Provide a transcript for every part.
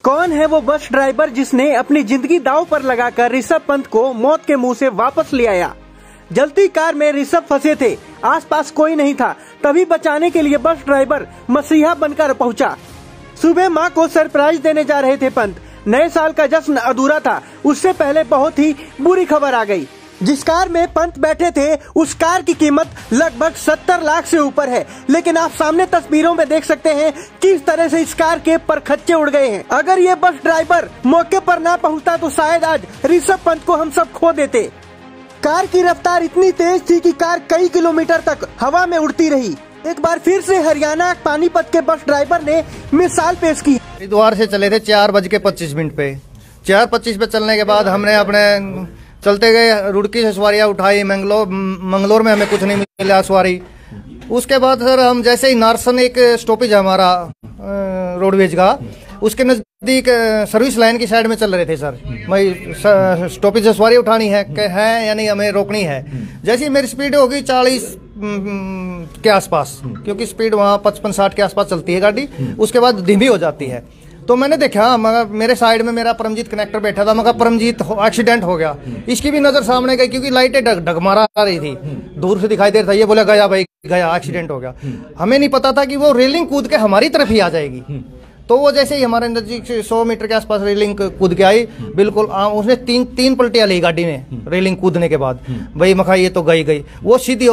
कौन है वो बस ड्राइवर जिसने अपनी जिंदगी दांव पर लगाकर ऋषभ पंत को मौत के मुंह से वापस ले आया। जलती कार में ऋषभ फंसे थे, आसपास कोई नहीं था, तभी बचाने के लिए बस ड्राइवर मसीहा बनकर पहुंचा। सुबह मां को सरप्राइज देने जा रहे थे पंत। नए साल का जश्न अधूरा था, उससे पहले बहुत ही बुरी खबर आ गई। जिस कार में पंत बैठे थे उस कार की कीमत लगभग 70 लाख से ऊपर है, लेकिन आप सामने तस्वीरों में देख सकते हैं किस तरह से इस कार के परखच्चे उड़ गए हैं। अगर ये बस ड्राइवर मौके पर ना पहुंचता तो शायद आज ऋषभ पंत को हम सब खो देते। कार की रफ्तार इतनी तेज थी कि कार कई किलोमीटर तक हवा में उड़ती रही। एक बार फिर से हरियाणा पानीपत के बस ड्राइवर ने मिसाल पेश की। हरिद्वार से चले थे 4:25 पे। 4:25 पे चलने के बाद हमने अपने चलते गए, रुड़की से सवारियाँ उठाई। मंगलोर में हमें कुछ नहीं मिला सवारी। उसके बाद सर हम जैसे ही नारसन एक स्टॉपेज है हमारा रोडवेज का, उसके नजदीक सर्विस लाइन की साइड में चल रहे थे सर। भाई स्टॉपेज से सवारी उठानी है यानी हमें रोकनी है। जैसे ही मेरी स्पीड होगी 40 के आसपास, क्योंकि स्पीड वहाँ 55-60 के आसपास चलती है गाड़ी, उसके बाद धीमी हो जाती है। तो मैंने देखा मगर मेरे साइड में मेरा परमजीत कनेक्टर बैठा था। मगर परमजीत एक्सीडेंट हो गया। इसकी भी नजर सामने गई क्योंकि लाइटें डगमगा रही थी, दूर से दिखाई दे रहा था। ये बोला गया भाई गया, एक्सीडेंट हो गया। हमें नहीं पता था कि वो रेलिंग कूद के हमारी तरफ ही आ जाएगी। तो वो जैसे ही हमारे नजदीक 100 मीटर के आसपास रेलिंग कूद के आई, बिल्कुल उसने तीन पलटियां ली गाड़ी में रेलिंग कूदने के बाद। भाई मखा ये तो गई वो सीधी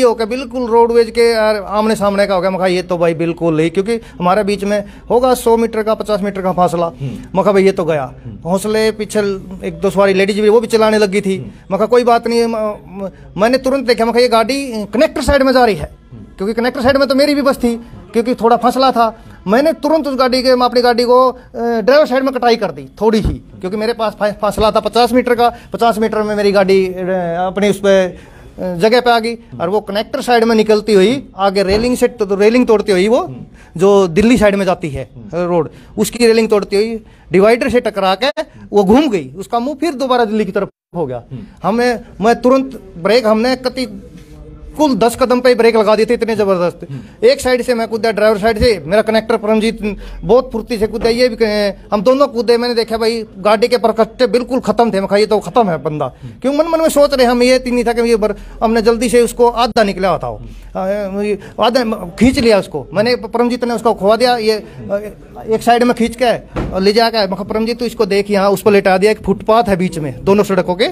होकर बिल्कुल रोडवेज के आमने सामने का हो गया। मखा ये तो भाई बिल्कुल नहीं, क्योंकि हमारे बीच में होगा 100 मीटर का 50 मीटर का फासला। मखा भाई ये तो गया। हौसले पीछे 1-2 सवारी लेडीज भी वो भी चलाने लगी थी। मखा कोई बात नहीं। मैंने तुरंत देखा मखा ये गाड़ी कनेक्टर साइड में जा रही है, क्योंकि कनेक्टर साइड में तो मेरी भी बस थी, क्योंकि थोड़ा फासला था। मैंने तुरंत उस गाड़ी के अपनी गाड़ी को ड्राइवर साइड में कटाई कर दी थोड़ी ही, क्योंकि मेरे पास फासला था 50 मीटर का। 50 मीटर में मेरी गाड़ी अपनी उस पर जगह पे आ गई और वो कनेक्टर साइड में निकलती हुई आगे रेलिंग से रेलिंग तोड़ती हुई वो जो दिल्ली साइड में जाती है रोड, उसकी रेलिंग तोड़ती हुई डिवाइडर से टकरा के वो घूम गई। उसका मुंह फिर दोबारा दिल्ली की तरफ हो गया। मैं तुरंत ब्रेक, हमने कुल 10 कदम पे ब्रेक लगा दिए थे, इतने जबरदस्त। एक साइड से मैं कूदा, ड्राइवर साइड से मेरा कनेक्टर परमजीत बहुत फुर्ती से कूदा। ये भी हम दोनों कूदे। मैंने देखा भाई गाड़ी के परकट्टे बिल्कुल खत्म थे। मैं ये तो खत्म है बंदा, क्यों मन में सोच रहे हम। ये नहीं था कि ये हमने जल्दी से उसको आधा निकला होता हो, आधा खींच लिया उसको। मैंने परमजीत ने उसको खुआ दिया। ये एक साइड में खींच के ले जाकर परमजीत तो इसको देख, यहाँ उस पर लेटा दिया। एक फुटपाथ है बीच में दोनों सड़कों के,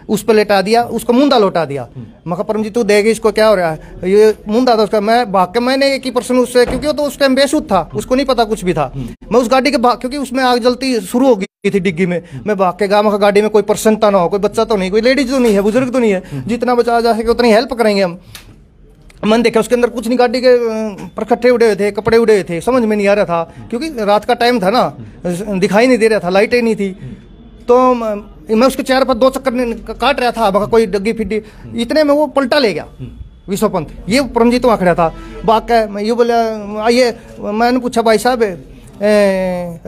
उस पर लेटा दिया, उसको मुंदा लौटा दिया। मैं परमजीत तू देख इसको क्या हो रहा है। ये मुंदा था उसका। मैं भाग के मैंने एक ही पर्सन उससे, क्योंकि वो तो उस टाइम बेसुध था, उसको नहीं पता कुछ भी था। मैं उस गाड़ी के भाग, क्योंकि उसमें आग जलती शुरू हो गई थी डिग्गी में। मैं भाग के गया। गाड़ी में कोई पर्सन ना हो, कोई बच्चा तो नहीं, कोई लेडीज तो नहीं है, बुजुर्ग तो नहीं है। जितना बचा जा सके उतनी हेल्प करेंगे हम। मैंने देखा उसके अंदर कुछ नहीं, गाड़ी के परखट्टे उड़े हुए थे, कपड़े उड़े हुए थे, समझ में नहीं आ रहा था, क्योंकि रात का टाइम था ना, दिखाई नहीं दे रहा था, लाइटें नहीं थी। तो मैं उसके चेहरे पर 2 चक्कर काट रहा था, मगर कोई डग्गी फिड्डी, इतने में वो पलटा ले गया विश्व पंत। ये परमजीत वहाँ खड़ा था। बाकी मैं ये बोला आइए, मैंने पूछा भाई साहब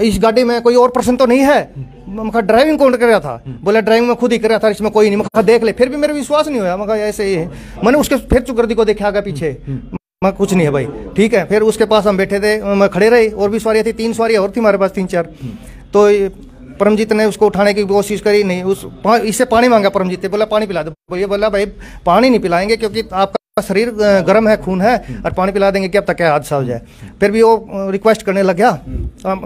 इस गाड़ी में कोई और पर्सन तो नहीं है। मगर ड्राइविंग कौन कर रहा था? बोला ड्राइविंग में खुद ही कर रहा था, इसमें कोई नहीं। मगर देख ले, फिर भी मेरा विश्वास नहीं हुआ। मगर ऐसे ही मैंने उसके फिर चुकर्दी को देखा आगे पीछे, मैं कुछ नहीं है भाई, ठीक है। फिर उसके पास हम बैठे थे, मैं खड़े रहे, और भी सवारियाँ थी, 3 सवारियाँ और थी हमारे पास, 3-4। तो परमजीत ने उसको उठाने की कोशिश करी, नहीं। इससे पानी मांगा परमजीत ने, बोला पानी पिला दो। ये बोला भाई पानी नहीं पिलाएंगे, क्योंकि आपका शरीर गर्म है, खून है, और पानी पिला देंगे कि अब तक क्या हादसा हो जाए। फिर भी वो रिक्वेस्ट करने लग गया,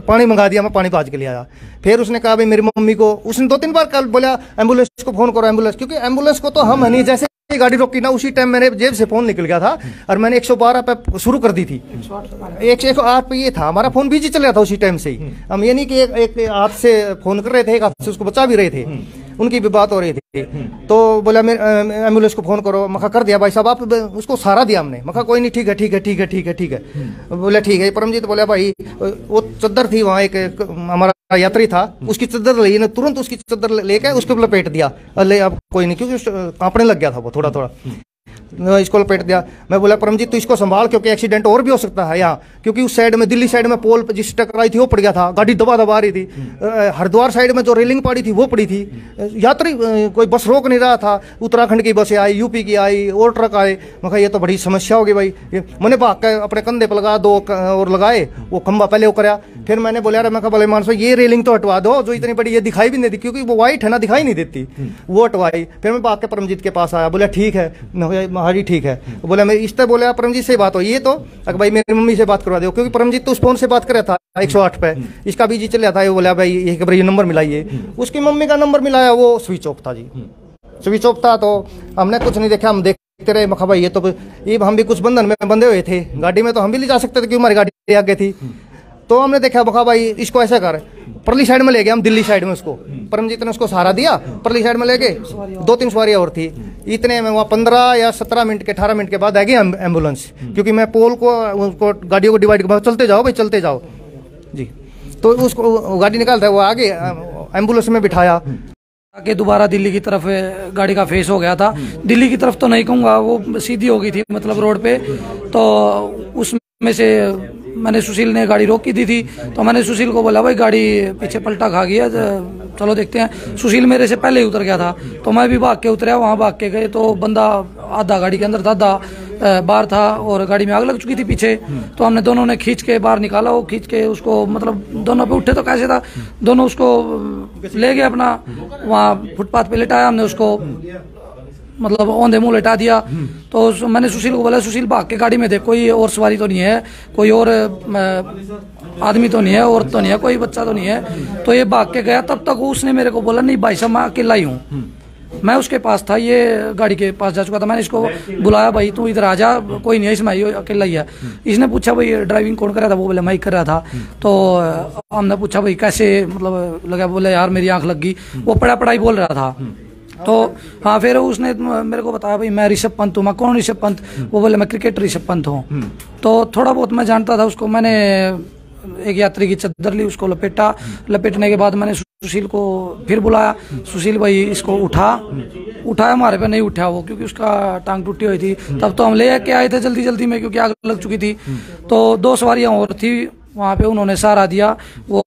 पानी मंगा दिया। मैं पानी बाज के ले आया। फिर उसने कहा भाई मेरी मम्मी को, उसने 2-3 बार कल बोला एम्बुलेंस को फोन करो, एम्बुलेंस, क्योंकि एम्बुलेंस को तो हम नहीं, जैसे गाड़ी रोकी ना उसी टाइम मेरे जेब से फोन निकल गया था और मैंने 112 पे शुरू कर दी थी। 108 पे ये था, हमारा फोन बिजी चल रहा था उसी टाइम से ही। हम ये नहीं कि एक हाथ से फोन कर रहे थे, एक हाथ से उसको बचा भी रहे थे, उनकी भी बात हो रही थी। तो बोला एम्बुलेंस को फोन करो। मखा कर दिया भाई साहब, आप उसको सहारा दिया हमने। मखा कोई नहीं, ठीक है ठीक है ठीक है ठीक है ठीक है। बोला ठीक है। परमजीत बोला भाई वो चद्दर थी वहाँ, एक हमारा यात्री था, उसकी चद्दर ली ना, तुरंत उसकी चद्दर लेके उसके लपेट दिया। अरे अब कोई नहीं, क्योंकि कांपने लग गया था वो थोड़ा थोड़ा। इसको लपेट दिया। मैं बोला परमजीत तू इसको संभाल, क्योंकि एक्सीडेंट और भी हो सकता है यहाँ, क्योंकि उस साइड में दिल्ली साइड में पोल जिस टकराई थी वो पड़ गया था, गाड़ी दबा दबा रही थी। हरिद्वार साइड में जो रेलिंग पड़ी थी वो पड़ी थी। यात्री कोई बस रोक नहीं रहा था, उत्तराखंड की बसें आई, यूपी की आई और ट्रक आए। मैं कहा ये तो बड़ी समस्या होगी भाई। मैंने भाग के अपने कंधे पर लगा, 2 और लगाए, वो खंबा पहले वो कराया। फिर मैंने बोला मैं कहा भले मानसो ये रेलिंग तो हटवा दो जो इतनी बड़ी, ये दिखाई भी नहीं दी क्योंकि वो वाइट है ना, दिखाई नहीं देती, वो हटवाई। फिर मैं भाग के परमजीत के पास आया, बोला ठीक है, हाँ जी ठीक है। बोला मैं इस तरह बोला परमजीत से बात हो, ये तो भाई मेरी मम्मी से बात करवा दो, क्योंकि परमजीत तो उस फोन से बात कर रहा था 108 पे, इसका भी जी चल रहा था। ये बोला भाई ये नंबर मिलाइए, उसकी मम्मी का नंबर मिलाया, वो स्विच ऑफ था जी, स्विच ऑफ था। तो हमने कुछ नहीं देखा, हम देखते रहे। मखा भाई ये हम भी कुछ बंधन में बंधे हुए थे, गाड़ी में तो हम भी ले जा सकते थे क्योंकि हमारी गाड़ी आगे थी। तो हमने देखा मखा भाई इसको ऐसा कर, परली साइड में ले गए हम, दिल्ली साइड में उसको, परमजीत ने उसको सहारा दिया, परली साइड में ले गए। 2-3 सवारियां और थी, इतने में वहाँ 15 या 17 मिनट के 18 मिनट के बाद आ गई एम्बुलेंस, क्योंकि मैं पोल को उसको गाड़ियों को डिवाइड कर, चलते जाओ भाई चलते जाओ जी। तो उसको गाड़ी निकालता है, वो आगे एम्बुलेंस में बिठाया आके दोबारा दिल्ली की तरफ गाड़ी का फेस हो गया था। दिल्ली की तरफ तो नहीं कहूँगा, वो सीधी हो गई थी मतलब रोड पे। तो उसमें से मैंने सुशील ने गाड़ी रोक की दी थी, तो मैंने सुशील को बोला भाई गाड़ी पीछे पलटा खा गई है, चलो देखते हैं। सुशील मेरे से पहले ही उतर गया था, तो मैं भी भाग के उतरा, वहाँ भाग के गए तो बंदा आधा गाड़ी के अंदर था, आधा बाहर था, और गाड़ी में आग लग चुकी थी पीछे। तो हमने दोनों ने खींच के बाहर निकाला, वो खींच के उसको मतलब दोनों पे उठे तो कैसे था, दोनों उसको ले गए अपना, वहाँ फुटपाथ पे लेटाया हमने उसको, मतलब औंधे मुंह लेटा दिया। तो मैंने सुशील को बोला सुशील भाग के गाड़ी में देख, कोई और सवारी तो नहीं है, कोई और आदमी तो नहीं है, औरत तो नहीं है, कोई बच्चा तो नहीं है। तो ये भाग के गया, तब तक उसने मेरे को बोला नहीं भाई साहब मैं अकेला ही हूँ। मैं उसके पास था, ये गाड़ी के पास जा चुका था। मैंने इसको बुलाया, भाई तू इधर आ जा, कोई नहीं है इसमें, ये अकेला ही है। इसने पूछा भाई ड्राइविंग कौन कर रहा था, वो बोले मैं ही कर रहा था। तो हमने पूछा भाई कैसे मतलब लगा, बोले यार मेरी आंख लग गई, वो पढ़ाई बोल रहा था। तो हाँ, फिर उसने मेरे को बताया भाई मैं ऋषभ पंत हूँ। मैं कौन ऋषभ पंत? वो बोले मैं क्रिकेटर ऋषभ पंत हूँ। तो थोड़ा बहुत मैं जानता था उसको। मैंने एक यात्री की चादर ली, उसको लपेटने के बाद मैंने सुशील को फिर बुलाया, सुशील भाई इसको उठाया, हमारे पे नहीं उठा वो, क्योंकि उसका टांग टूटी हुई थी। तब तो हम ले के आए थे जल्दी में, क्योंकि आग लग चुकी थी। तो 2 सवारियां और थी वहाँ पे, उन्होंने सहारा दिया। वो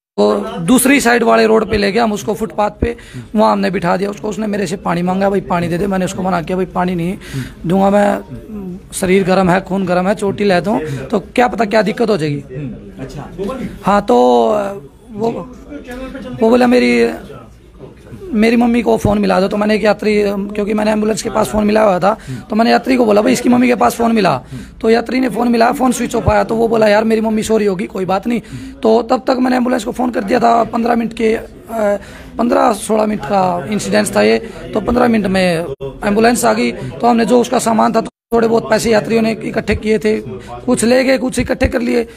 दूसरी साइड वाले रोड पे ले गया, हम उसको फुटपाथ पे वहाँ हमने बिठा दिया उसको। उसने मेरे से पानी मांगा, भाई पानी दे दे। मैंने उसको मना किया, भाई पानी नहीं दूंगा मैं, शरीर गर्म है, खून गर्म है, चोटी ले दूँ तो क्या पता क्या दिक्कत हो जाएगी। अच्छा हाँ, तो वो बोला मेरी मम्मी को फ़ोन मिला दो। तो मैंने एक यात्री, क्योंकि मैंने एम्बुलेंस के पास फ़ोन मिला हुआ था, तो मैंने यात्री को बोला भाई इसकी मम्मी के पास फ़ोन मिला। तो यात्री ने फ़ोन मिलाया, फ़ोन स्विच ऑफ आया। तो वो बोला यार मेरी मम्मी सो रही होगी, कोई बात नहीं। तो तब तक मैंने एम्बुलेंस को फ़ोन कर दिया था। 15-16 मिनट का इंसिडेंस था ये। तो 15 मिनट में एम्बुलेंस आ गई। तो हमने जो उसका सामान था, थोड़े बहुत पैसे यात्रियों ने इकट्ठे किए थे, कुछ ले गए, कुछ इकट्ठे कर लिए।